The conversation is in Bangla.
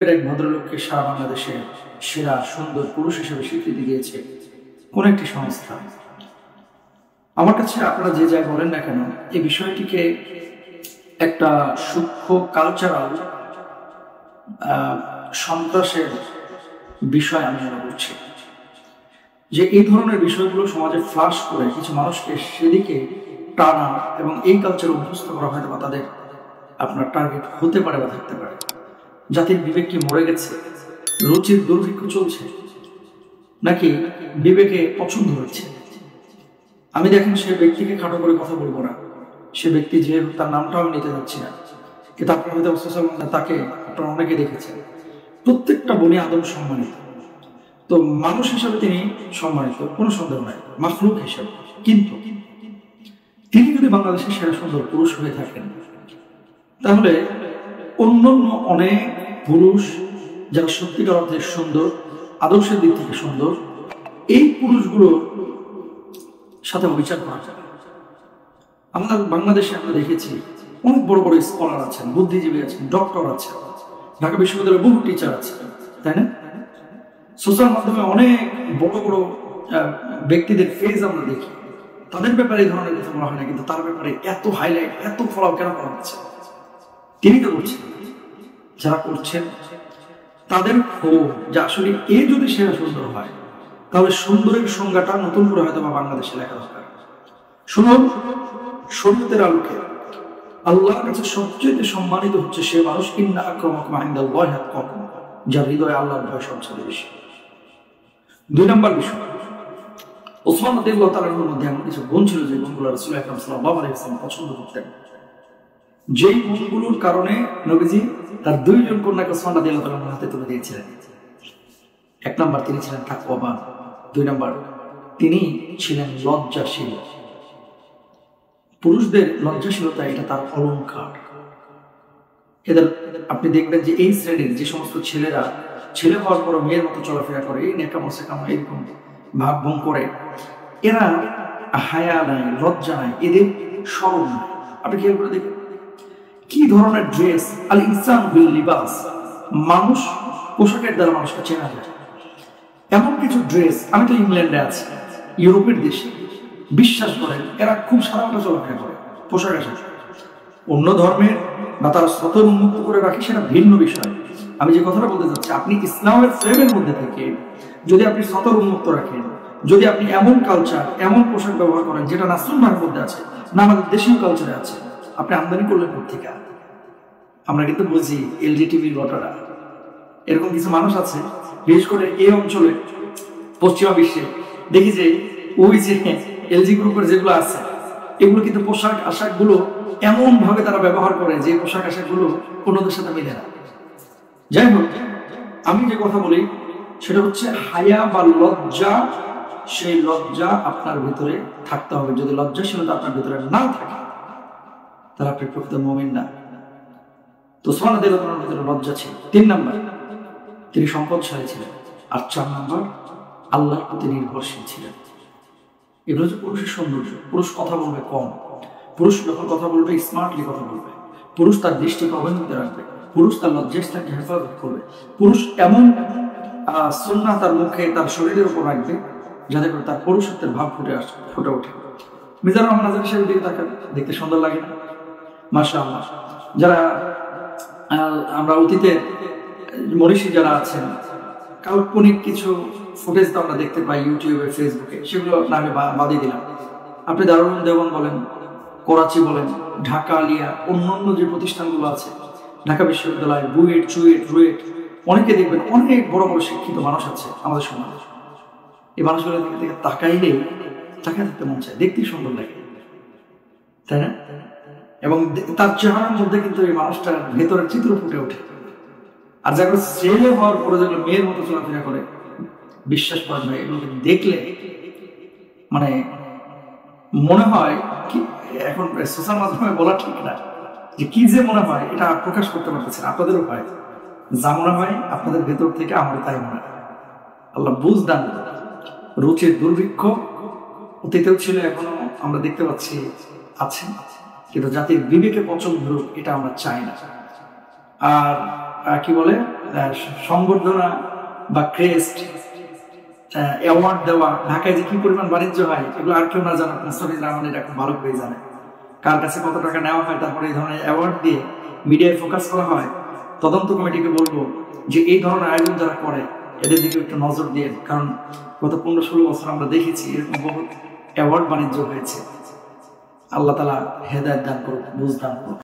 এক ভদ্রলোককে সারা বাংলাদেশে সেরা সুন্দর পুরুষ হিসেবে স্বীকৃতি দিয়েছে কোন একটি সংস্থা। আমার কাছে আপনারা যে যাই বলেন না কেন, এই বিষয়টিকে একটা সূক্ষ্ম কালচারাল সন্ত্রাসের বিষয় আমি মনে করছি, যে এই ধরনের বিষয়গুলো সমাজে ফ্লাশ করে কিছু মানুষকে সেদিকে টানা এবং এই কালচার অভ্যস্ত করা হয়তো বা তাদের আপনার টার্গেট হতে পারে বা থাকতে পারে। জাতির বিবেক কি মরে গেছে? রুচির দুর্ভিক্ষ চলছে নাকি বিবেকে পছন্দ হচ্ছে? আমি দেখেন সে ব্যক্তিকে খাটো করে কথা বলবো না, সে ব্যক্তি যেহেতু তার নামটাও আমি নিতে যাচ্ছি না, কিন্তু আপনার হয়তো তাকে আপনারা অনেকে দেখেছেন। প্রত্যেকটা বনি আদম সম্মানিত, তো মানুষ হিসাবে তিনি সম্মানিত, কোনো সন্দেহ নাই, মাখলুক হিসাবে। কিন্তু তিনি যদি বাংলাদেশের সেরা সুন্দর পুরুষ হয়ে থাকেন, তাহলে অন্যান্য অনেক পুরুষ যারা সত্যিকার অর্থে সুন্দর, আদর্শের দিক থেকে সুন্দর, এই পুরুষগুলোর সাথে বিচার করা যায়। আমরা বাংলাদেশে আমরা দেখেছি অনেক বড় বড় স্কলার আছেন, বুদ্ধিজীবী আছেন, ডক্টর আছেন, ঢাকা বিশ্ববিদ্যালয়ের বহু টিচার আছে, তাই না? সোশ্যাল মাধ্যমে অনেক বড় বড় ব্যক্তিদের ফেজ আমরা দেখি, তাদের ব্যাপারে এই ধরনের কথা বলা হয় না, কিন্তু তার ব্যাপারে এত হাইলাইট, এত ফলো কেন করা হচ্ছে? তিনি তো করছেন, যারা করছেন তাদের ক্ষোভ যে আসলে এ যদি সেরা সুন্দর হয়, তাহলে সুন্দরের সংজ্ঞাটা নতুন করে হয়তো বা বাংলাদেশে লেখা দরকার। শুনুন, শরীয়তের আলোকে আল্লাহর কাছে সবচেয়ে সম্মানিত হচ্ছে সে মানুষ, ইন্না আক্রামাকুম ইনদাল্লাহি আতকাকুম, যার হৃদয়ে আল্লাহর ভয় সবচেয়ে বেশি। 2 নম্বর বিষয়, ওসমান রাদিয়াল্লাহু তাআলার মধ্যে এমন কিছু গুণ ছিল যে গুণগুলো রাসূল আকরাম সাল্লাল্লাহু আলাইহি ওয়াসাল্লাম পছন্দ করতেন, যেই গুণগুলোর কারণে নবীজি তার 2 জন কন্যাকে ওসমান রাদিয়াল্লাহু তাআলার হাতে তুলে দিয়েছিলেন। 1 নম্বর, তিনি ছিলেন তাকওয়াবান। 2 নম্বর, তিনি ছিলেন লজ্জাশীল। পুরুষদের লজ্জাশীলতা এটা তার অলংকার। এদের আপনি দেখবেন যে এই শ্রেণীর যে সমস্ত ছেলেরা ছেলে হওয়ার পর মেয়ের মতো চলাফেরা করে, এই নেকামো সেকামো এরকম ভাব ভঙ্গ করে, এরা হায়া নাই, লজ্জা নাই, এদের শরম নাই। আপনি খেয়াল করে দেখেন কি ধরনের ড্রেস, আল ইনসান বিল লিবাস, মানুষ পোশাকের দ্বারা মানুষকে চেনা যায়। এমন কিছু ড্রেস, আমি তো ইংল্যান্ডে আছি, ইউরোপের দেশে, বিশ্বাস করেন এরা খুব সাধারণত চলাফেরা করে পোশাক আশাক। অন্য ধর্মের বা তারা সতর উন্মুক্ত করে রাখে, সেটা ভিন্ন বিষয়। আমি যে কথাটা বলতে চাচ্ছি, আপনি ইসলামের ফ্রেমের মধ্যে থেকে যদি আপনি সতর উন্মুক্ত রাখেন, যদি আপনি এমন কালচার, এমন পোশাক ব্যবহার করেন যেটা না সুন্নাহর মধ্যে আছে, না আমাদের দেশীয় কালচারে আছে, আপনি আমদানি করলেন কোথেকে? আমরা কিন্তু বুঝি এলজিটিভির ঘটনা, এরকম কিছু মানুষ আছে, বিশেষ করে এই অঞ্চলে পশ্চিমা বিশ্বে দেখি যে ওই যে এলজি গ্রুপের যেগুলো আছে, এগুলো কিন্তু পোশাক আশাক গুলো এমন ভাবে তারা ব্যবহার করে যে পোশাক আশাক গুলো অন্যদের সাথে মিলে না। যাই হোক, আমি যে কথা বলি সেটা হচ্ছে হায়া বা লজ্জা। সেই লজ্জা আপনার ভিতরে থাকতে হবে। যদি লজ্জাশীলতা আপনার ভিতরে না থাকে, তাহলে আপনি প্রকৃত মুমিন না। তো ওসমান রাদিয়াল্লাহু তাআলার ভিতরে লজ্জা ছিল। 3 নম্বর, তিনি সম্পদশালী ছিলেন। আর 4 নম্বর, আল্লাহর প্রতি নির্ভরশীল ছিলেন। এগুলো হচ্ছে পুরুষের সৌন্দর্য। পুরুষ কথা বলবে কম, পুরুষ যখন কথা বলবে স্মার্টলি কথা বলবে, পুরুষ তার দৃষ্টিকে অবনমিত রাখবে, পুরুষ তার লজ্জাস্থানকে হেফাজত করবে, পুরুষ এমন সুন্নাহ তার মুখে, তার শরীরের উপর রাখবে যাতে করে তার পুরুষত্বের ভাব ফুটে ওঠে। মিজানুর রহমান আজাদী সাহেবের দিকে তাকান, দেখতে সুন্দর লাগে না? মাশাআল্লাহ। যারা আমরা অতীতের মনীষী যারা আছেন, কাল্পনিক কিছু ফুটেজ তো আমরা দেখতে পাই ইউটিউবে, ফেসবুকে, সেগুলো না আমি বাদই দিলাম। আপনি দারুল উলুম দেওবন্দ বলেন, করাচি বলেন, ঢাকা আলিয়া, অন্যান্য যে প্রতিষ্ঠানগুলো আছে, ঢাকা বিশ্ববিদ্যালয়, বুয়েট, চুয়েট, রুয়েট, অনেকে দেখবেন অনেক বড় বড় শিক্ষিত মানুষ আছে আমাদের সমাজে। এই মানুষগুলোর দিকে তাকাইলে তাকায় থাকতে মন চায়, দেখতেই সুন্দর লাগে, তাই না? এবং তার চেহারার মধ্যে কিন্তু এই মানুষটার ভেতরের চিত্র ফুটে ওঠে। আর যারা ছেলে হওয়ার পরে যেগুলো মেয়ের মতো চলাফেরা করে, বিশ্বাস করেন না, এগুলোকে দেখলে মানে মনে হয় কি, এখন সোশ্যাল মাধ্যমে বলা ঠিক না, যে কি যে মনে হয় এটা প্রকাশ করতে পারতেছে না। আপনাদেরও হয়, যা মনে হয় আপনাদের ভেতর থেকে আমাদের তাই মনে হয়। আল্লাহ বুঝ দান। রুচির দুর্ভিক্ষ অতীতেও ছিল, এখনো আমরা দেখতে পাচ্ছি আছে, কিন্তু জাতির বিবেকে পছন্দ হোক এটা আমরা চাই না। আর কি বলে সংবর্ধনা বা ক্রেস্ট, অ্যাওয়ার্ড দেওয়া, ঢাকায় যে কি পরিমাণ বাণিজ্য হয় এগুলো আর কেউ না জানা, মুস্তাফিজুর রহমান এটা খুব ভালো করে জানে। কার কাছে কত টাকা নেওয়া হয়, তারপরে এই ধরনের অ্যাওয়ার্ড দিয়ে মিডিয়ায় ফোকাস করা হয়। তদন্ত কমিটিকে বলবো যে এই ধরনের আয়োজন যারা করে এদের দিকে একটু নজর দিয়ে, কারণ গত 15-16 বছর আমরা দেখেছি এরকম বহুত অ্যাওয়ার্ড বাণিজ্য হয়েছে। আল্লাহ তাআলা হেদায়েত দান করুক, বুঝ দান করুক।